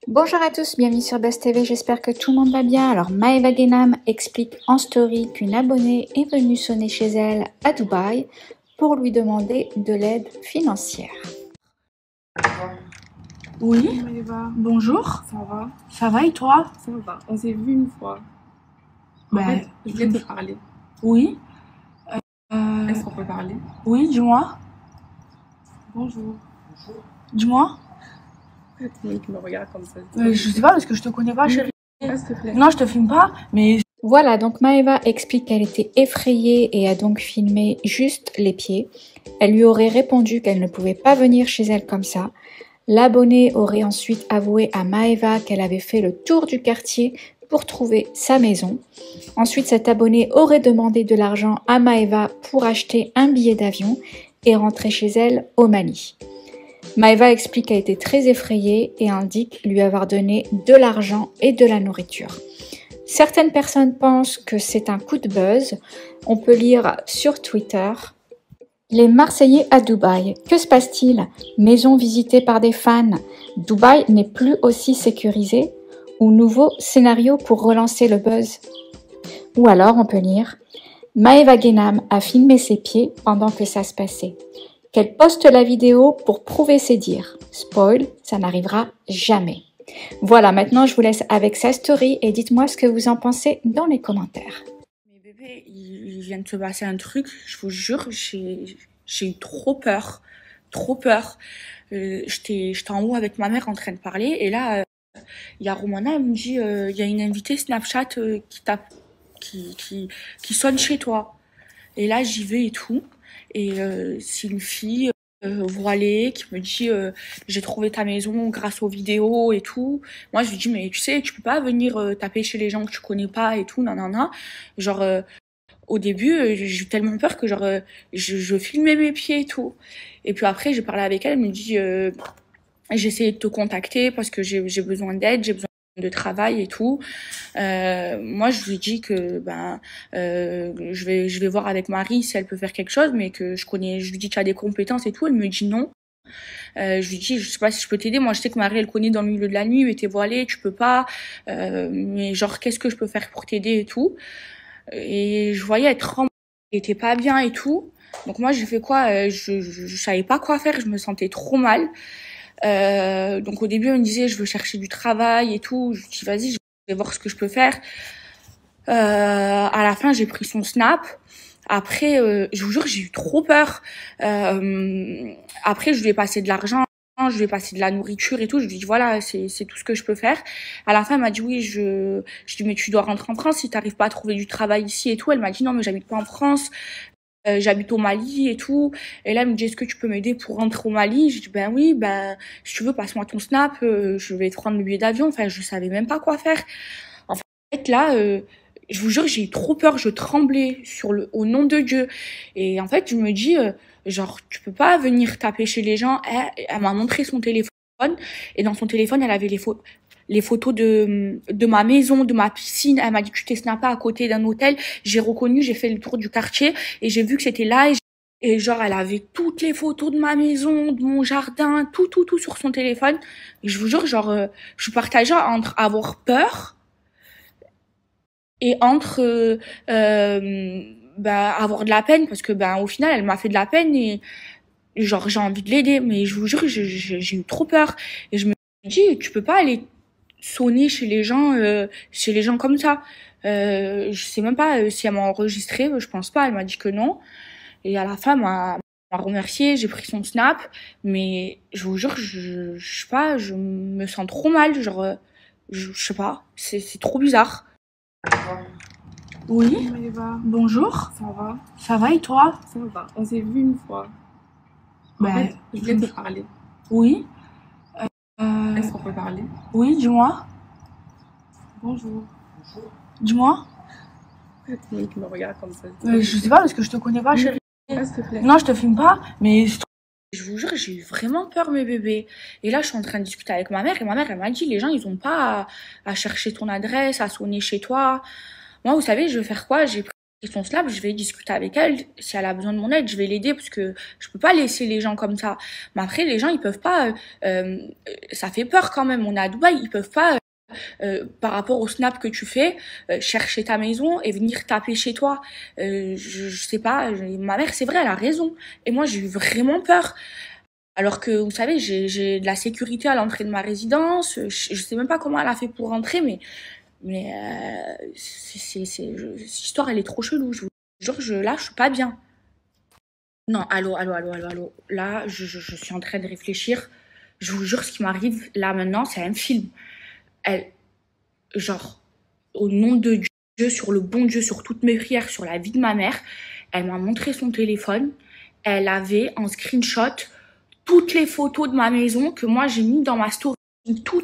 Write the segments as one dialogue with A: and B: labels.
A: Bonjour à tous, bienvenue sur Buzz TV, j'espère que tout le monde va bien. Alors Maeva Genam explique en story qu'une abonnée est venue sonner chez elle à Dubaï pour lui demander de l'aide financière.
B: Oui,
C: Maëva,
B: bonjour.
C: ça va
B: Et toi?
C: Ça va. On s'est vu une fois. En
B: Ben,
C: fait, je voulais te parler.
B: Oui.
C: Est-ce qu'on peut parler?
B: Oui, dis-moi.
C: Bonjour.
B: Dis-moi.
C: Pourquoi tout le monde qui me regarde comme ça?
B: Je sais pas parce que je te connais pas, chérie.
C: S'il te plaît.
B: Non, je te filme pas, mais
A: Voilà, donc Maeva explique qu'elle était effrayée et a donc filmé juste les pieds. Elle lui aurait répondu qu'elle ne pouvait pas venir chez elle comme ça. L'abonnée aurait ensuite avoué à Maeva qu'elle avait fait le tour du quartier pour trouver sa maison. Ensuite, cette abonnée aurait demandé de l'argent à Maeva pour acheter un billet d'avion et rentrer chez elle au Mali. Maeva explique qu'elle était très effrayée et indique lui avoir donné de l'argent et de la nourriture. Certaines personnes pensent que c'est un coup de buzz. On peut lire sur Twitter: les Marseillais à Dubaï. Que se passe-t-il? Maison visitée par des fans. Dubaï n'est plus aussi sécurisé. Ou nouveau scénario pour relancer le buzz. Ou alors on peut lire: Maeva Genam a filmé ses pieds pendant que ça se passait. Qu'elle poste la vidéo pour prouver ses dires. Spoil, ça n'arrivera jamais. Voilà, maintenant je vous laisse avec sa story et dites-moi ce que vous en pensez dans les commentaires.
B: Mais bébé, il vient de se passer un truc, je vous jure, j'ai eu trop peur. Trop peur. J'étais en haut avec ma mère en train de parler et là, il y a Romana, elle me dit, il y a une invitée Snapchat qui sonne chez toi. Et là, j'y vais et tout. Et c'est une fille voilée qui me dit, j'ai trouvé ta maison grâce aux vidéos et tout. Moi, je lui dis, mais tu sais, tu peux pas venir taper chez les gens que tu connais pas et tout, nanana. Genre, au début, j'ai eu tellement peur que genre, je filmais mes pieds et tout. Et puis après, j'ai parlé avec elle, elle me dit, j'ai essayé de te contacter parce que j'ai besoin d'aide, j'ai besoin de travail et tout. Moi, je lui dis que je vais voir avec Marie si elle peut faire quelque chose, mais que je lui dis que tu as des compétences et tout. Elle me dit non. Je lui dis, je sais pas si je peux t'aider. Moi, je sais que Marie, elle connaît dans le milieu de la nuit, mais t'es voilée, tu peux pas. Mais genre, qu'est-ce que je peux faire pour t'aider et tout. Et je voyais être tremblée, elle était pas bien et tout. Donc moi, j'ai fait quoi? Je savais pas quoi faire. Je me sentais trop mal. Donc au début, elle me disait, je veux chercher du travail et tout. Je dis, vas-y, je vais voir ce que je peux faire. À la fin, j'ai pris son snap. Après, je vous jure, j'ai eu trop peur. Après, je lui ai passé de l'argent, je lui ai passé de la nourriture et tout. Je lui ai dit, voilà, c'est tout ce que je peux faire. À la fin, elle m'a dit, oui, je dis, mais tu dois rentrer en France si t'arrives pas à trouver du travail ici et tout. Elle m'a dit, non, mais j'habite pas en France. J'habite au Mali et tout. Et là, elle me dit, est-ce que tu peux m'aider pour rentrer au Mali? J'ai dit, ben oui, ben, si tu veux, passe-moi ton snap, je vais te prendre le billet d'avion. Enfin, je savais même pas quoi faire. En fait, là, je vous jure, j'ai eu trop peur, je tremblais au nom de Dieu. Et en fait, je me dis, genre, tu peux pas venir taper chez les gens. Elle m'a montré son téléphone. Et dans son téléphone, elle avait les photos de ma maison, de ma piscine. Elle m'a dit, tu t'es snappé à côté d'un hôtel. J'ai reconnu, j'ai fait le tour du quartier et j'ai vu que c'était là. Et genre, elle avait toutes les photos de ma maison, de mon jardin, tout sur son téléphone. Et je vous jure, genre, je partageais entre avoir peur et entre avoir de la peine parce que au final, elle m'a fait de la peine et genre, j'ai envie de l'aider. Mais je vous jure, j'ai eu trop peur. Et je me dis, tu peux pas aller sonner chez les gens comme ça. Je sais même pas si elle m'a enregistré, je pense pas, elle m'a dit que non. Et à la fin, m'a remercié, j'ai pris son snap, mais je vous jure, je sais pas, je me sens trop mal, genre, je sais pas, c'est trop bizarre. Oui,
C: Maëva,
B: bonjour.
C: ça va
B: Et toi?
C: Ça va. On s'est vu une fois. En fait, je voulais te parler.
B: Oui.
C: Est-ce qu'on peut parler?
B: Oui, dis-moi.
C: Bonjour.
B: Dis-moi.
C: Pourquoi tout le monde qui me regarde comme ça?
B: Je sais pas parce que je te connais pas, chérie.
C: S'il te plaît.
B: Non, je te filme pas, mais je vous jure, j'ai eu vraiment peur, mes bébés. Et là, je suis en train de discuter avec ma mère, et ma mère, elle m'a dit, les gens, ils ont pas à chercher ton adresse, à sonner chez toi. Moi, vous savez, je vais faire quoi? J'ai pris son slap, je vais discuter avec elle. Si elle a besoin de mon aide, je vais l'aider parce que je peux pas laisser les gens comme ça. Mais après, les gens, ils peuvent pas. Ça fait peur quand même. On est à Dubaï, ils peuvent pas. Par rapport au snap que tu fais, chercher ta maison et venir taper chez toi. Je sais pas. Ma mère, c'est vrai, elle a raison. Et moi, j'ai eu vraiment peur. Alors que, vous savez, j'ai de la sécurité à l'entrée de ma résidence. Je sais même pas comment elle a fait pour rentrer, mais cette histoire, elle est trop chelou. Je vous jure, là, je suis pas bien. Non, allô. Là, je suis en train de réfléchir. Je vous jure, ce qui m'arrive là maintenant, c'est un film. Elle, genre, au nom de Dieu, sur le bon Dieu, sur toutes mes prières, sur la vie de ma mère, elle m'a montré son téléphone. Elle avait en screenshot toutes les photos de ma maison que moi j'ai mis dans ma story. Tout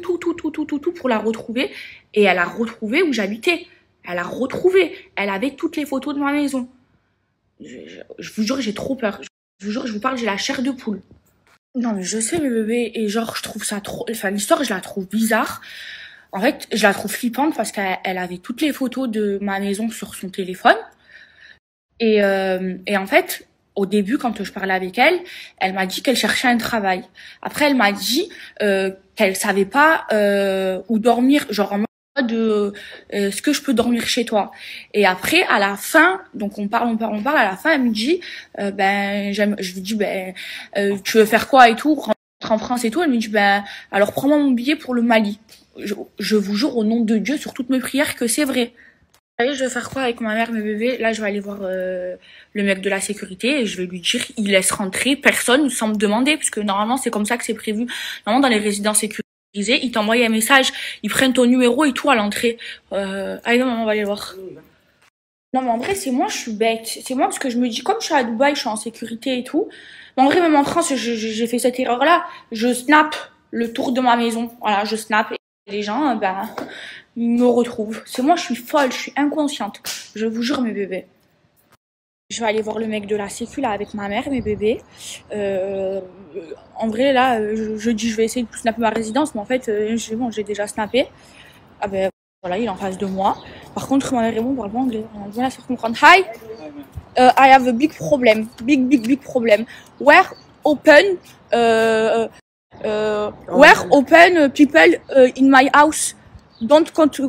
B: pour la retrouver. Et elle a retrouvé où j'habitais. Elle a retrouvé. Elle avait toutes les photos de ma maison. Je vous jure, j'ai trop peur. Je vous jure, je vous parle, j'ai la chair de poule. Non, mais je sais, mes bébés, et genre, je trouve ça trop... Enfin, l'histoire, je la trouve bizarre. En fait, je la trouve flippante parce qu'elle avait toutes les photos de ma maison sur son téléphone. Et en fait, au début, quand je parlais avec elle, elle m'a dit qu'elle cherchait un travail. Après, elle m'a dit qu'elle savait pas où dormir, genre en mode est-ce que je peux dormir chez toi? Et après, à la fin, donc on parle, à la fin, elle me dit je lui dis tu veux faire quoi et tout, rentrer en France et tout. Elle me dit alors prends-moi mon billet pour le Mali. Je vous jure au nom de Dieu sur toutes mes prières que c'est vrai. Allez, je vais faire quoi avec ma mère, mes bébés? Là, je vais aller voir le mec de la sécurité et je vais lui dire il laisse rentrer personne sans me demander, parce que normalement, c'est comme ça que c'est prévu. Normalement, dans les résidences sécurisées, ils t'envoient un message, ils prennent ton numéro et tout à l'entrée. Allez, non, maman, on va aller voir. Non, mais en vrai, c'est moi, je suis bête. C'est moi parce que je me dis, comme je suis à Dubaï, je suis en sécurité et tout. Mais en vrai, même en France, j'ai fait cette erreur-là. Je snap le tour de ma maison. Voilà, je snap et les gens, ils me retrouvent. C'est moi, je suis folle, je suis inconsciente. Je vous jure, mes bébés. Je vais aller voir le mec de la sécu là avec ma mère, mes bébés. En vrai, là, je dis je vais essayer de snapper ma résidence, mais en fait, j'ai déjà snappé. Ah ben voilà, il est en face de moi. Par contre, ma mère et moi, on parle pas anglais. On a bien la faire comprendre. Hi, I have a big problem. Big problem. Where open people in my house don't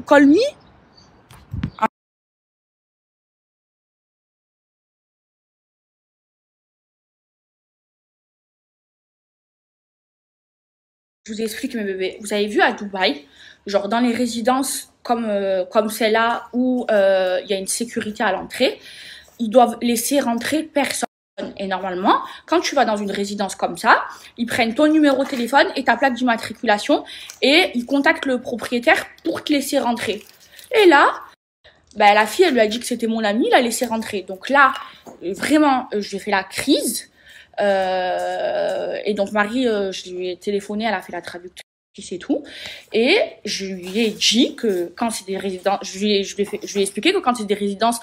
B: call me. Je vous explique, mes bébés. Vous avez vu à Dubaï, genre dans les résidences comme celle-là où il y a une sécurité à l'entrée, ils doivent laisser rentrer personne. Et normalement, quand tu vas dans une résidence comme ça, ils prennent ton numéro de téléphone et ta plaque d'immatriculation et ils contactent le propriétaire pour te laisser rentrer. Et là, la fille, elle lui a dit que c'était mon amie, l'a laissé rentrer. Donc là, vraiment, j'ai fait la crise. Et donc Marie, je lui ai téléphoné, elle a fait la traductrice et tout, et je lui ai dit que quand c'est des résidences, je lui ai expliqué que quand c'est des résidences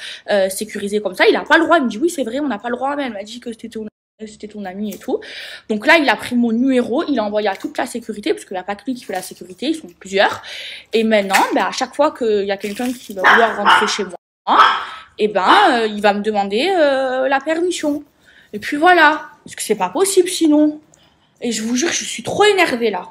B: sécurisées comme ça, il a pas le droit. Il me dit oui, c'est vrai, on n'a pas le droit, mais elle m'a dit que c'était ton ami et tout. Donc là, il a pris mon numéro, il a envoyé à toute la sécurité, parce qu'il n'y a pas que lui qui fait la sécurité, ils sont plusieurs. Et maintenant, à chaque fois qu'il y a quelqu'un qui va vouloir rentrer chez moi, il va me demander la permission. Et puis voilà, parce que c'est pas possible sinon. Et je vous jure, je suis trop énervée là.